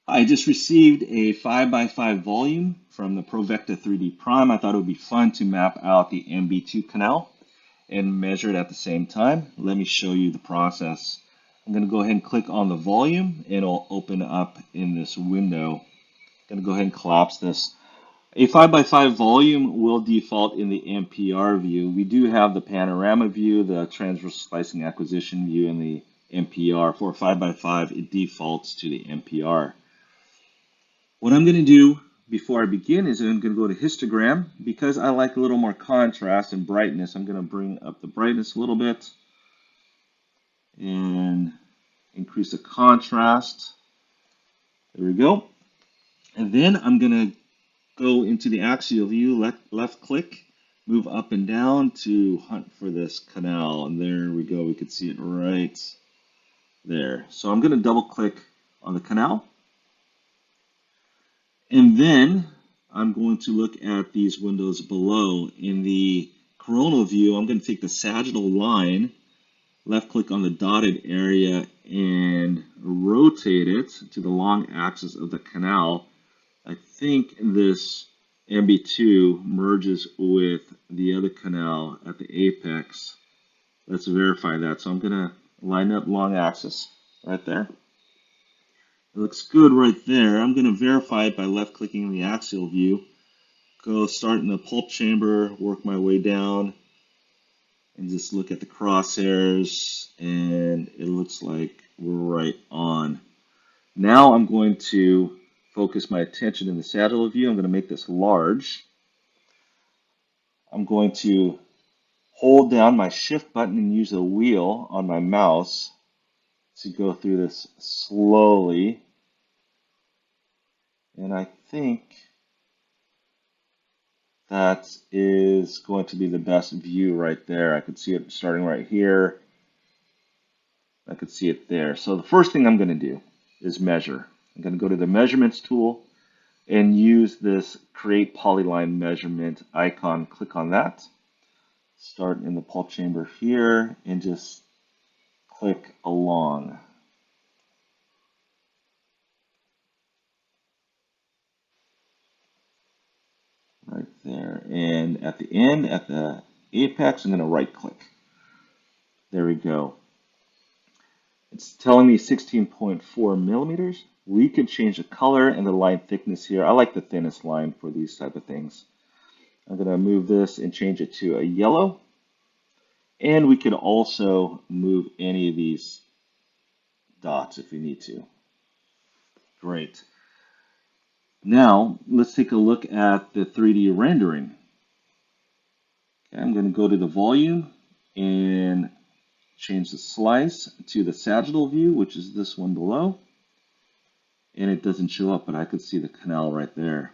I just received a 5x5 volume from the Provecta 3D Prime. I thought it would be fun to map out the MB2 canal and measure it at the same time. Let me show you the process. I'm going to go ahead and click on the volume. It'll open up in this window. I'm going to go ahead and collapse this. A 5x5 volume will default in the MPR view. We do have the panorama view, the transverse slicing acquisition view, and the MPR. For a 5x5, it defaults to the MPR. What I'm going to do before I begin is I'm going to go to histogram. Because I like a little more contrast and brightness, I'm going to bring up the brightness a little bit and increase the contrast. There we go. And then I'm going to go into the axial view, left click, move up and down to hunt for this canal. And there we go. We can see it right there. So I'm going to double click on the canal. And then I'm going to look at these windows below. In the coronal view, I'm going to take the sagittal line, left click on the dotted area, and rotate it to the long axis of the canal. I think this MB2 merges with the other canal at the apex. Let's verify that. So I'm going to line up long axis right there. It looks good right there. I'm going to verify it by left clicking the axial view. Go start in the pulp chamber, work my way down, and just look at the crosshairs, and it looks like we're right on. Now I'm going to focus my attention in the sagittal view. I'm going to make this large. I'm going to hold down my shift button and use the wheel on my mouse to go through this slowly. And I think that is going to be the best view right there. I could see it starting right here. I could see it there. So the first thing I'm going to do is measure. I'm going to go to the measurements tool and use this create polyline measurement icon. Click on that. Start in the pulp chamber here and just click along. Right there. And at the end, at the apex, I'm going to right click. There we go. It's telling me 16.4 millimeters. We could change the color and the line thickness here. I like the thinnest line for these type of things. I'm going to move this and change it to a yellow. And we could also move any of these dots if we need to. Great. Now, let's take a look at the 3D rendering. Okay, I'm going to go to the volume and change the slice to the sagittal view, which is this one below. And it doesn't show up, but I could see the canal right there.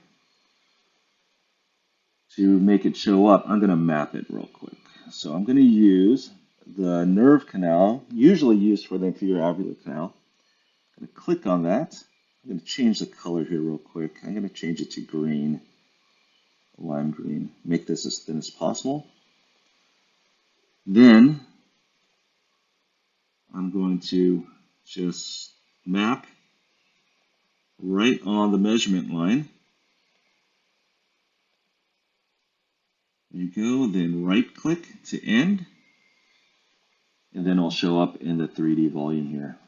To make it show up, I'm going to map it real quick. So I'm going to use the nerve canal, usually used for the inferior alveolar canal. I'm going to click on that. I'm going to change the color here real quick. I'm going to change it to green, lime green. Make this as thin as possible. Then I'm going to just map right on the measurement line. There you go. Then right click to end. And then it'll show up in the 3D volume here.